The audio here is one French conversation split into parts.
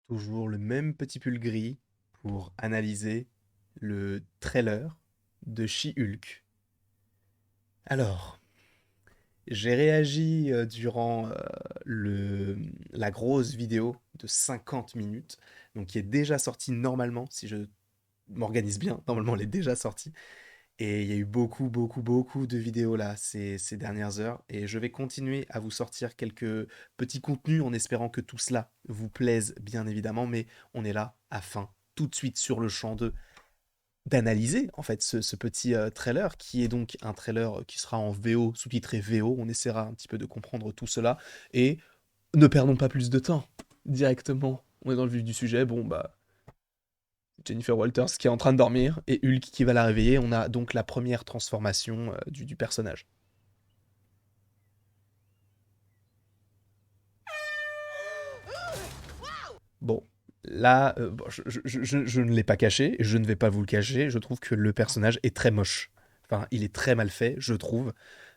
Toujours le même petit pull gris pour analyser le trailer de She-Hulk. Alors, j'ai réagi durant la grosse vidéo de 50 minutes, donc qui est déjà sortie normalement, si je m'organise bien, normalement elle est déjà sortie. Et il y a eu beaucoup, beaucoup, beaucoup de vidéos là ces dernières heures. Et je vais continuer à vous sortir quelques petits contenus en espérant que tout cela vous plaise, bien évidemment. Mais on est là afin, tout de suite sur le champ d'analyser en fait ce petit trailer qui est donc un trailer qui sera en VO, sous-titré VO. On essaiera un petit peu de comprendre tout cela. Et ne perdons pas plus de temps. Directement, on est dans le vif du sujet. Bon, bah, Jennifer Walters qui est en train de dormir et Hulk qui va la réveiller. On a donc la première transformation du personnage. Bon, là, bon, je ne l'ai pas caché, je ne vais pas vous le cacher, je trouve que le personnage est très moche. Enfin, il est très mal fait, je trouve.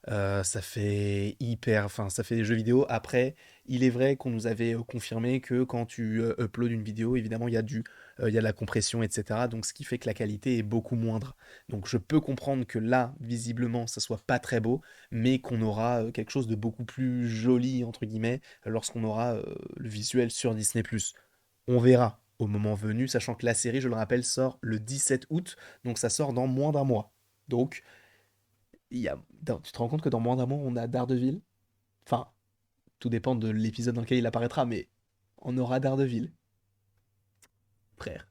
Ça fait hyper, enfin, ça fait des jeux vidéo. Après, il est vrai qu'on nous avait confirmé que quand tu uploads une vidéo, évidemment, il y a de la compression, etc. Donc, ce qui fait que la qualité est beaucoup moindre. Donc, je peux comprendre que là, visiblement, ça soit pas très beau, mais qu'on aura quelque chose de beaucoup plus joli, entre guillemets, lorsqu'on aura le visuel sur Disney+. On verra au moment venu, sachant que la série, je le rappelle, sort le 17 août, donc ça sort dans moins d'un mois. Donc, tu te rends compte que dans moins d'un mois, on a Daredevil. Enfin, tout dépend de l'épisode dans lequel il apparaîtra, mais on aura Daredevil, frère.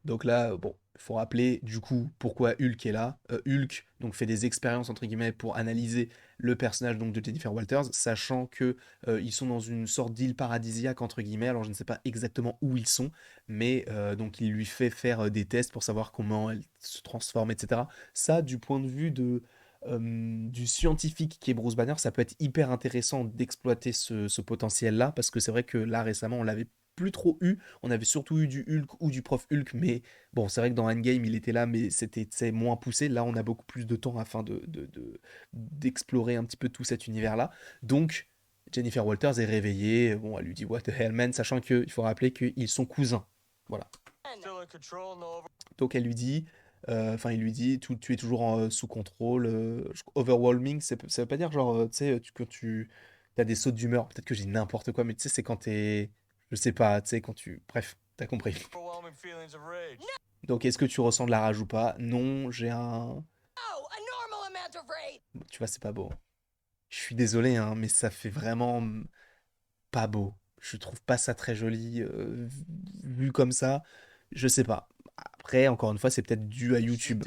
Donc là, bon, il faut rappeler du coup pourquoi Hulk est là. Hulk donc fait des expériences entre guillemets pour analyser le personnage donc de Jennifer Walters, sachant que ils sont dans une sorte d'île paradisiaque entre guillemets. Alors je ne sais pas exactement où ils sont, mais donc il lui fait faire des tests pour savoir comment elle se transforme, etc. Ça, du point de vue du scientifique qui est Bruce Banner, ça peut être hyper intéressant d'exploiter ce potentiel-là, parce que c'est vrai que là récemment on l'avait plus trop eu. On avait surtout eu du Hulk ou du prof Hulk, mais bon, c'est vrai que dans Endgame, il était là, mais c'est moins poussé. Là, on a beaucoup plus de temps afin d'explorer un petit peu tout cet univers-là. Donc, Jennifer Walters est réveillée. Bon, elle lui dit What the hell, man, sachant qu'il faut rappeler qu'ils sont cousins. Voilà. Donc, elle lui dit. Enfin, il lui dit, tu es toujours sous contrôle. Overwhelming, ça veut pas dire genre, tu sais, quand tu as des sautes d'humeur. Peut-être que j'ai n'importe quoi, mais tu sais, c'est quand t'es. Je sais pas, tu sais, quand tu. Bref, t'as compris. Donc, est-ce que tu ressens de la rage ou pas? Non, j'ai un. Tu vois, c'est pas beau. Je suis désolé, hein, mais ça fait vraiment pas beau. Je trouve pas ça très joli vu comme ça. Je sais pas. Après, encore une fois, c'est peut-être dû à YouTube.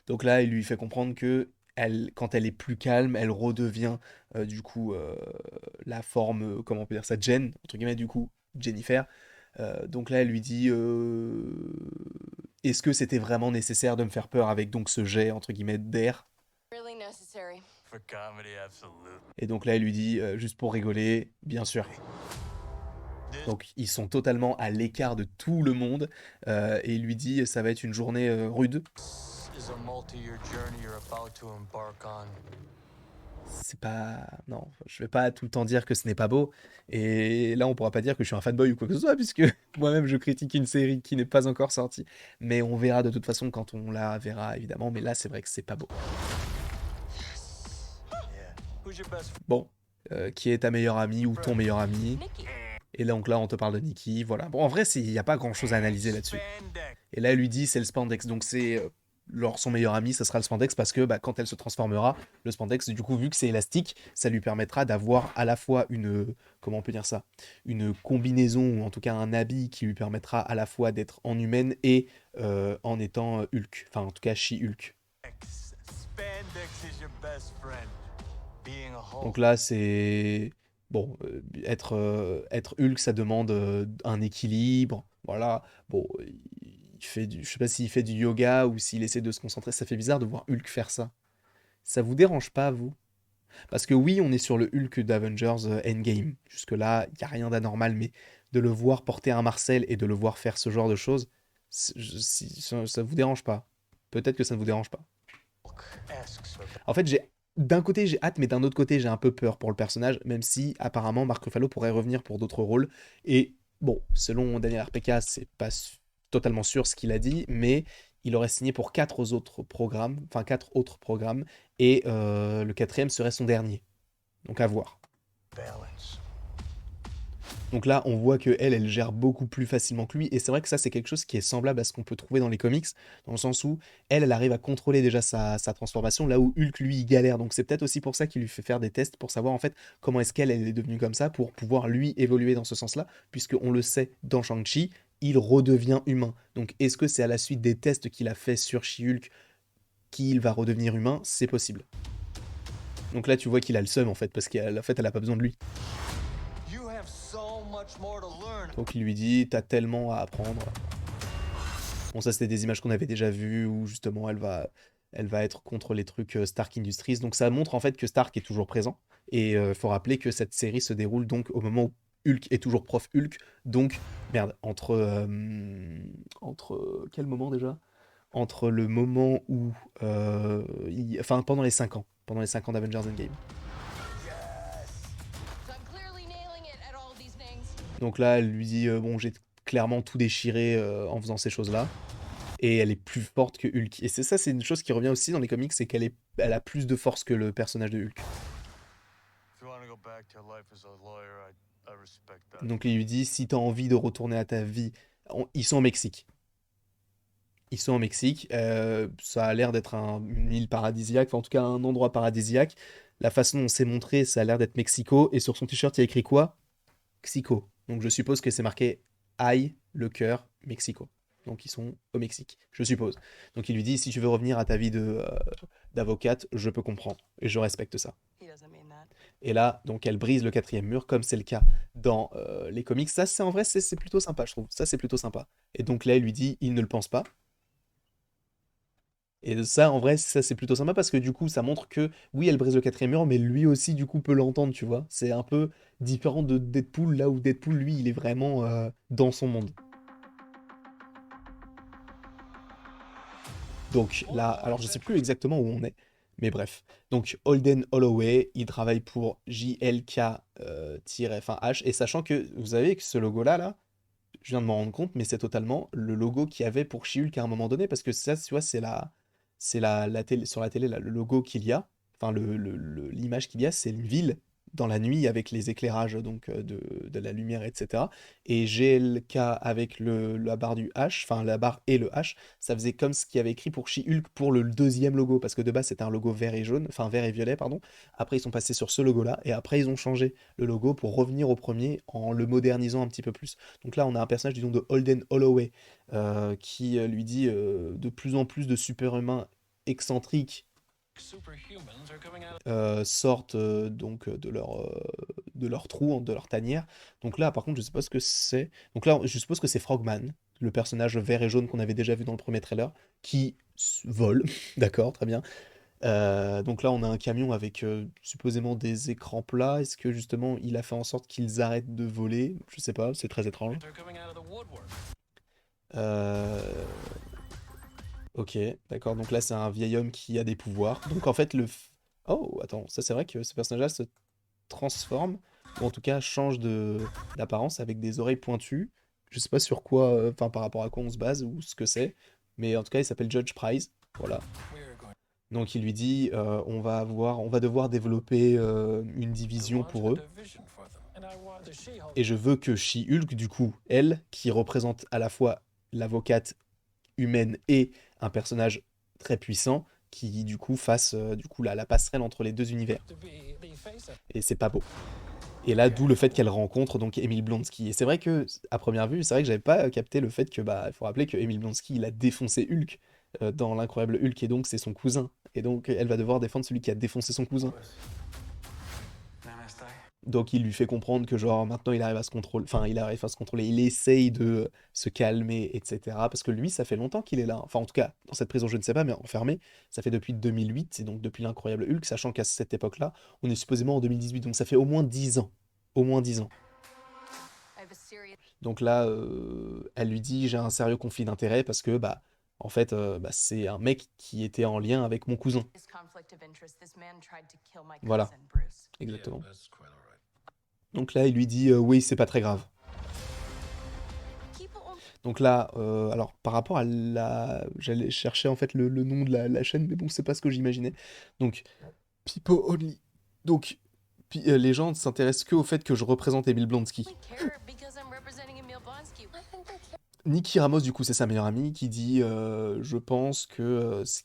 Donc là, il lui fait comprendre que quand elle est plus calme, elle redevient du coup la forme, comment on peut dire ça, Jen, entre guillemets, du coup, Jennifer. Donc là, elle lui dit est-ce que c'était vraiment nécessaire de me faire peur avec donc ce jet, entre guillemets, d'air. Et donc là, elle lui dit juste pour rigoler, bien sûr. Donc ils sont totalement à l'écart de tout le monde et il lui dit ça va être une journée rude. C'est pas. Non, je vais pas tout le temps dire que ce n'est pas beau. Et là, on pourra pas dire que je suis un fanboy ou quoi que ce soit, puisque moi-même je critique une série qui n'est pas encore sortie. Mais on verra de toute façon quand on la verra, évidemment. Mais là, c'est vrai que c'est pas beau. Bon, qui est ta meilleure amie ou ton meilleur ami? Et donc là, on te parle de Nikki, voilà. Bon, en vrai, il n'y a pas grand-chose à analyser là-dessus. Et là, elle lui dit, c'est le spandex. Donc c'est son meilleur ami, ça sera le spandex parce que bah, quand elle se transformera, le spandex, du coup, vu que c'est élastique, ça lui permettra d'avoir à la fois comment on peut dire ça, une combinaison ou en tout cas un habit qui lui permettra à la fois d'être en humaine et en étant Hulk. Enfin, en tout cas, She-Hulk. Donc là, c'est bon, être Hulk, ça demande un équilibre. Voilà. Bon, je sais pas s'il fait du yoga ou s'il essaie de se concentrer. Ça fait bizarre de voir Hulk faire ça. Ça vous dérange pas, vous? Parce que oui, on est sur le Hulk d'Avengers Endgame. Jusque-là, il y a rien d'anormal, mais de le voir porter un Marcel et de le voir faire ce genre de choses, si ça vous dérange pas. Peut-être que ça ne vous dérange pas. En fait, d'un côté, j'ai hâte, mais d'un autre côté, j'ai un peu peur pour le personnage, même si apparemment Mark Ruffalo pourrait revenir pour d'autres rôles. Et bon, selon Daniel RPK, c'est pas totalement sûr ce qu'il a dit, mais il aurait signé pour quatre autres programmes, enfin quatre autres programmes, et le quatrième serait son dernier. Donc à voir. Balance. Donc là, on voit que elle gère beaucoup plus facilement que lui, et c'est vrai que ça, c'est quelque chose qui est semblable à ce qu'on peut trouver dans les comics, dans le sens où elle arrive à contrôler déjà sa transformation, là où Hulk, lui, il galère. Donc c'est peut-être aussi pour ça qu'il lui fait faire des tests pour savoir en fait comment est-ce qu'elle est devenue comme ça, pour pouvoir lui évoluer dans ce sens-là, puisque on le sait dans Shang-Chi, il redevient humain. Donc est-ce que c'est à la suite des tests qu'il a fait sur She-Hulk qu'il va redevenir humain? C'est possible. Donc là, tu vois qu'il a le seum en fait, parce qu'en fait, elle a pas besoin de lui. You have so much more to learn. Donc il lui dit, t'as tellement à apprendre. Bon, ça, c'était des images qu'on avait déjà vues, où justement, elle va être contre les trucs Stark Industries. Donc ça montre en fait que Stark est toujours présent. Et il faut rappeler que cette série se déroule donc au moment où Hulk est toujours prof Hulk. Donc, merde, entre quel moment déjà? Entre le moment où... enfin, pendant les 5 ans. Pendant les 5 ans d'Avengers Endgame. So I'm clearly nailing it at all these things. Donc là, elle lui dit, bon, j'ai clairement tout déchiré en faisant ces choses-là. Et elle est plus forte que Hulk. Et c'est ça, c'est une chose qui revient aussi dans les comics, c'est elle a plus de force que le personnage de Hulk. If you want to go back to your life as a lawyer, I respect that. Donc il lui dit, si t'as envie de retourner à ta vie... Ils sont au Mexique. Ils sont au Mexique. Ça a l'air d'être une île paradisiaque, enfin en tout cas un endroit paradisiaque. La façon dont c'est montré, ça a l'air d'être Mexico. Et sur son t-shirt, il y a écrit quoi? Mexico. Donc je suppose que c'est marqué Aïe, le cœur, Mexico. Donc ils sont au Mexique, je suppose. Donc il lui dit, si tu veux revenir à ta vie d'avocate, je peux comprendre. Et je respecte ça. He doesn't mean that. Et là, donc elle brise le quatrième mur, comme c'est le cas dans les comics. Ça, c'est en vrai, c'est plutôt sympa, je trouve. Ça, c'est plutôt sympa. Et donc là, elle lui dit, il ne le pense pas. Et ça, en vrai, ça c'est plutôt sympa parce que du coup, ça montre que oui, elle brise le quatrième mur, mais lui aussi, du coup, peut l'entendre, tu vois. C'est un peu différent de Deadpool, là où Deadpool, lui, il est vraiment dans son monde. Donc là, alors je sais plus exactement où on est, mais bref. Donc Holden Holloway, il travaille pour JLK-H, et sachant que vous savez que ce logo-là, là, je viens de m'en rendre compte, mais c'est totalement le logo qu'il y avait pour She-Hulk à un moment donné, parce que ça, tu vois, c'est la télé, sur la télé, là, le logo qu'il y a, enfin, l'image qu'il y a, c'est une ville dans la nuit avec les éclairages donc de la lumière, etc. Et GLK avec la barre du H, enfin la barre et le H, ça faisait comme ce qu'il y avait écrit pour She-Hulk pour le deuxième logo, parce que de base c'était un logo vert et jaune, enfin vert et violet, pardon. Après ils sont passés sur ce logo-là, et après ils ont changé le logo pour revenir au premier en le modernisant un petit peu plus. Donc là on a un personnage du nom de Holden Holloway qui lui dit de plus en plus de super-humains excentriques sortent donc de leur trou, de leur tanière. Donc là, par contre, je sais pas ce que c'est. Donc là, je suppose que c'est Frogman, le personnage vert et jaune qu'on avait déjà vu dans le premier trailer, qui vole. D'accord, très bien. Donc là, on a un camion avec supposément des écrans plats. Est-ce que justement, il a fait en sorte qu'ils arrêtent de voler? Je sais pas, c'est très étrange. Euh, Ok, d'accord. Donc là, c'est un vieil homme qui a des pouvoirs. Donc en fait, Oh, attends, ça c'est vrai que ce personnage-là se transforme, ou en tout cas change d'apparence avec des oreilles pointues. Je sais pas sur quoi, enfin par rapport à quoi on se base ou ce que c'est, mais en tout cas, il s'appelle Judge Price. Voilà. Donc il lui dit, on va devoir développer une division pour eux. Et je veux que She-Hulk, du coup, elle, qui représente à la fois l'avocate humaine et un personnage très puissant, qui du coup fasse du coup la passerelle entre les deux univers. Et c'est pas beau. Et là, d'où le fait qu'elle rencontre donc Emile Blonsky. Et c'est vrai que, à première vue, c'est vrai que j'avais pas capté le fait que, bah, il faut rappeler que Emile Blonsky, il a défoncé Hulk dans l'incroyable Hulk, et donc c'est son cousin. Et donc elle va devoir défendre celui qui a défoncé son cousin. Donc il lui fait comprendre que genre maintenant il arrive à se contrôler, enfin il arrive à se contrôler, il essaye de se calmer, etc. Parce que lui, ça fait longtemps qu'il est là. Enfin en tout cas, dans cette prison, je ne sais pas, mais enfermé, ça fait depuis 2008, et donc depuis l'incroyable Hulk, sachant qu'à cette époque-là, on est supposément en 2018, donc ça fait au moins 10 ans. Au moins 10 ans. I have a serious. Donc là, elle lui dit, j'ai un sérieux conflit d'intérêts parce que, bah, En fait, bah, c'est un mec qui était en lien avec mon cousin. This conflict of interest, this man tried to kill my Voilà, cousin, Bruce. exactement. that's quite all right. Donc là, il lui dit oui, c'est pas très grave. People only Donc là, alors par rapport à la. J'allais chercher en fait le nom de la chaîne, mais bon, c'est pas ce que j'imaginais. Donc, People Only. Donc, les gens ne s'intéressent que au fait que je représente Emile Blonsky. care because I'm representing Emil Blonsky. I think they care. Nikki Ramos, du coup, c'est sa meilleure amie, qui dit je pense que ce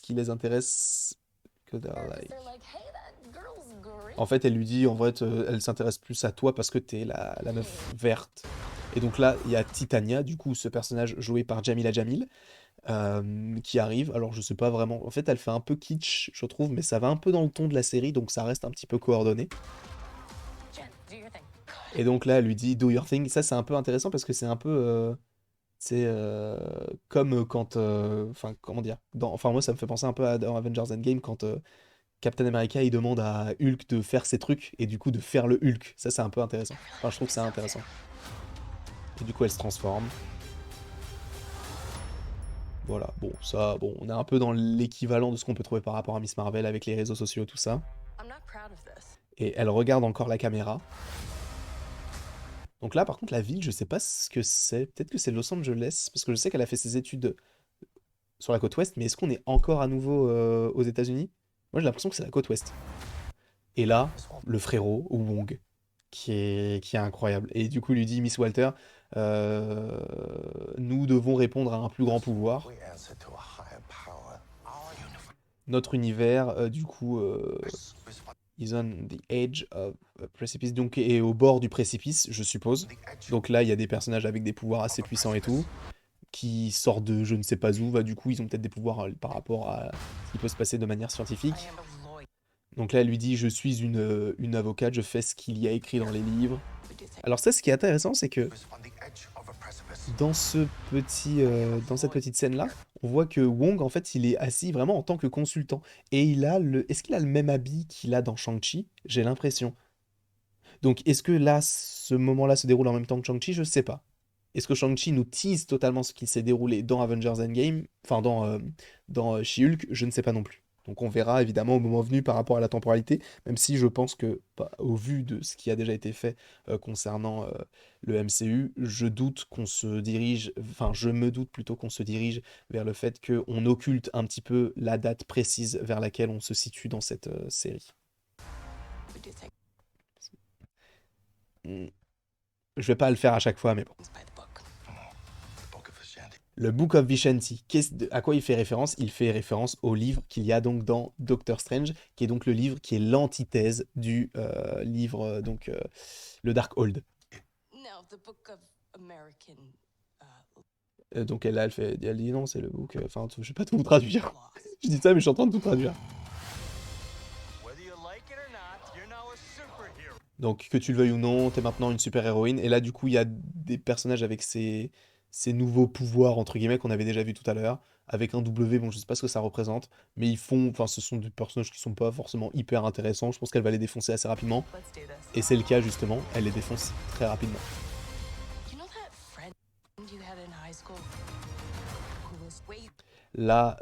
qui les intéresse. Que like. They're like, hey, that girl's great. En fait, elle lui dit en vrai, elle s'intéresse plus à toi parce que t'es la meuf verte. Et donc là, il y a Titania, du coup, ce personnage joué par Jamila Jamil, qui arrive. Alors, je sais pas vraiment. En fait, elle fait un peu kitsch, je trouve, mais ça va un peu dans le ton de la série, donc ça reste un petit peu coordonné. Jen, do your thing. Et donc là, elle lui dit Do your thing. Ça, c'est un peu intéressant parce que c'est un peu. C'est comme quand. Enfin, comment dire enfin, moi, ça me fait penser un peu à dans Avengers Endgame quand Captain America il demande à Hulk de faire ses trucs et du coup de faire le Hulk. Ça, c'est un peu intéressant. Enfin, je trouve que c'est intéressant. Et du coup, elle se transforme. Voilà, bon, ça, bon, on est un peu dans l'équivalent de ce qu'on peut trouver par rapport à Miss Marvel avec les réseaux sociaux, tout ça. I'm not proud of this. Et elle regarde encore la caméra. Donc là, par contre, la ville, je sais pas ce que c'est. Peut-être que c'est Los Angeles, parce que je sais qu'elle a fait ses études sur la côte ouest, mais est-ce qu'on est encore à nouveau aux États-Unis? Moi, j'ai l'impression que c'est la côte ouest. Et là, le frérot, Wong, qui est incroyable. Et du coup, il lui dit, Miss Walter, euh, nous devons répondre à un plus grand pouvoir. We answer to a higher power. Our universe Notre univers, du coup, respond is on the edge of a precipice, donc est au bord du précipice, je suppose. the edge Donc là, il y a des personnages avec des pouvoirs assez puissants et tout, qui sortent de je ne sais pas où. Bah, du coup, ils ont peut-être des pouvoirs par rapport à ce qui peut se passer de manière I scientifique. am a lawyer. Donc là, elle lui dit, je suis une avocate, je fais ce qu'il y a écrit dans les livres. We do things. Alors ça, ce qui est intéressant, c'est que is on the edge of a precipice. dans dans cette petite scène-là, on voit que Wong, en fait, il est assis vraiment en tant que consultant. Et est-ce qu'il a le même habit qu'il a dans Shang-Chi? J'ai l'impression. Donc, est-ce que là, ce moment-là se déroule en même temps que Shang-Chi? Je sais pas. Est-ce que Shang-Chi nous tease totalement ce qui s'est déroulé dans Avengers Endgame? Enfin, dans She-Hulk? Je ne sais pas non plus. Donc, on verra évidemment au moment venu par rapport à la temporalité, même si je pense que, bah, au vu de ce qui a déjà été fait concernant le MCU, je me doute plutôt qu'on se dirige vers le fait qu'on occulte un petit peu la date précise vers laquelle on se situe dans cette série. We do things Hmm. Je vais pas le faire à chaque fois, mais bon. by the book. The Book of Ashanti. Le Book of Vishanti, à quoi il fait référence? Il fait référence au livre qu'il y a donc dans Doctor Strange, qui est donc le livre qui est l'antithèse du livre, le Darkhold. No, the book of American Donc elle dit non, c'est le book. Enfin, je vais pas tout vous traduire. laws. Je dis ça, mais je suis en train de tout traduire. Whether you like it or not, you're now a superhero. Donc, que tu le veuilles ou non, t'es maintenant une super-héroïne. Et là, du coup, il y a des personnages avec ces nouveaux pouvoirs, entre guillemets, qu'on avait déjà vu tout à l'heure. Avec un W, bon, je sais pas ce que ça représente. Mais enfin, ce sont des personnages qui sont pas forcément hyper intéressants. Je pense qu'elle va les défoncer assez rapidement. Let's do this. Et c'est le cas, justement. Elle les défonce très rapidement. You know that friend you had in high school who was way Là,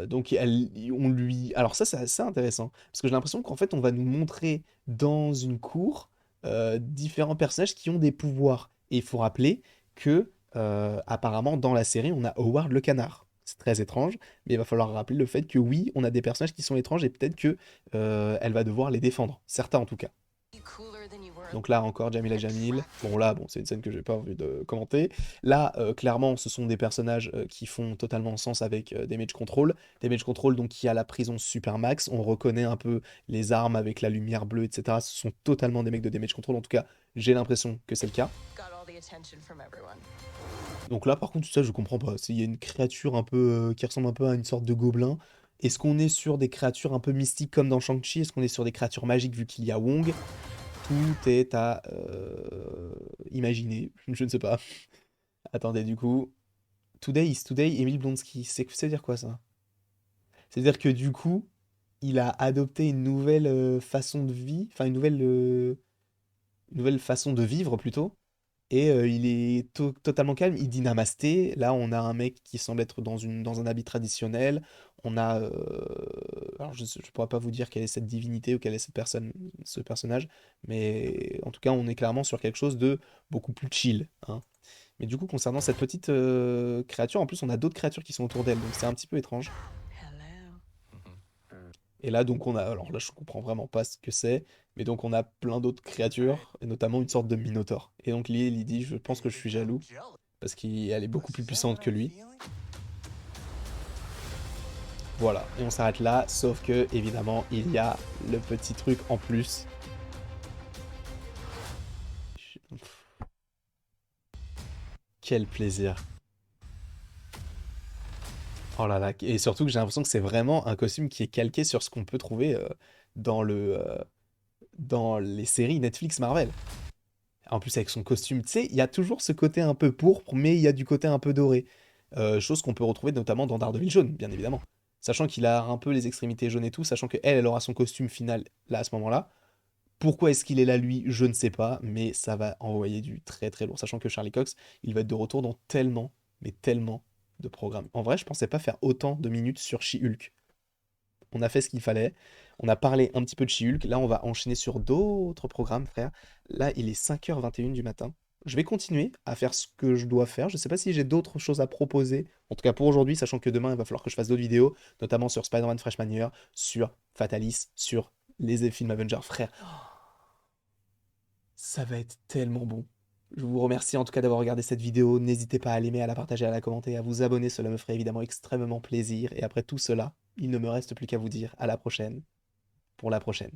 donc, on lui. Alors, ça, c'est assez intéressant. Parce que j'ai l'impression qu'en fait, on va nous montrer dans une cour différents personnages qui ont des pouvoirs. Et il faut rappeler que, apparemment, dans la série, on a Howard le canard. C'est très étrange, mais il va falloir rappeler le fait que oui, on a des personnages qui sont étranges et peut-être que elle va devoir les défendre. Certains, en tout cas. cooler than you were. Donc là encore, Jamila Jamil. Bon là, bon, c'est une scène que j'ai pas envie de commenter. Là, clairement, ce sont des personnages qui font totalement sens avec Damage Control. Damage Control, donc qui a la prison Supermax. On reconnaît un peu les armes avec la lumière bleue, etc. Ce sont totalement des mecs de Damage Control. En tout cas, j'ai l'impression que c'est le cas. Got all the attention from everyone. Donc là, par contre, ça, je comprends pas. Il y a une créature un peu qui ressemble un peu à une sorte de gobelin. Est-ce qu'on est sur des créatures un peu mystiques comme dans Shang-Chi? Est-ce qu'on est sur des créatures magiques vu qu'il y a Wong? Tout est à imaginer. Je ne sais pas. Attendez, du coup. Today is today, Emile Blonsky. Ça veut dire quoi ça? C'est-à-dire que du coup, il a adopté une nouvelle façon de vie, enfin une nouvelle façon de vivre plutôt. Et il est totalement calme, il dit namasté. Là, on a un mec qui semble être dans un habit traditionnel. On a. Alors, je ne pourrais pas vous dire quelle est cette divinité ou quelle est cette personne, ce personnage, mais en tout cas, on est clairement sur quelque chose de beaucoup plus chill, hein. Mais du coup, concernant cette petite créature, en plus, on a d'autres créatures qui sont autour d'elle, donc c'est un petit peu étrange. Hello. Et là, donc, on a. Alors là, je comprends vraiment pas ce que c'est, mais donc, on a plein d'autres créatures, et notamment une sorte de minotaure. Et donc, Liel, il dit, je pense que je suis jaloux, parce qu'elle est beaucoup plus puissante que lui. Voilà, et on s'arrête là, sauf que, évidemment, il y a le petit truc en plus. Quel plaisir. Oh là là, et surtout que j'ai l'impression que c'est vraiment un costume qui est calqué sur ce qu'on peut trouver dans dans les séries Netflix Marvel. En plus, avec son costume, tu sais, il y a toujours ce côté un peu pourpre, mais il y a du côté un peu doré. Chose qu'on peut retrouver notamment dans Daredevil jaune, bien évidemment. Sachant qu'il a un peu les extrémités jaunes et tout, sachant qu'elle, elle aura son costume final là à ce moment-là. Pourquoi est-ce qu'il est là, lui? Je ne sais pas, mais ça va envoyer du très très lourd. Sachant que Charlie Cox, il va être de retour dans tellement, mais tellement de programmes. En vrai, je pensais pas faire autant de minutes sur She-Hulk. On a fait ce qu'il fallait. On a parlé un petit peu de She-Hulk. Là, on va enchaîner sur d'autres programmes, frère. Là, il est 5h21 du matin. Je vais continuer à faire ce que je dois faire. Je ne sais pas si j'ai d'autres choses à proposer. En tout cas, pour aujourd'hui, sachant que demain, il va falloir que je fasse d'autres vidéos, notamment sur Spider-Man Freshman Year, sur Fatalis, sur les films Avengers. Frère, ça va être tellement bon. Je vous remercie en tout cas d'avoir regardé cette vidéo. N'hésitez pas à l'aimer, à la partager, à la commenter, à vous abonner. Cela me ferait évidemment extrêmement plaisir. Et après tout cela, il ne me reste plus qu'à vous dire à la prochaine pour la prochaine.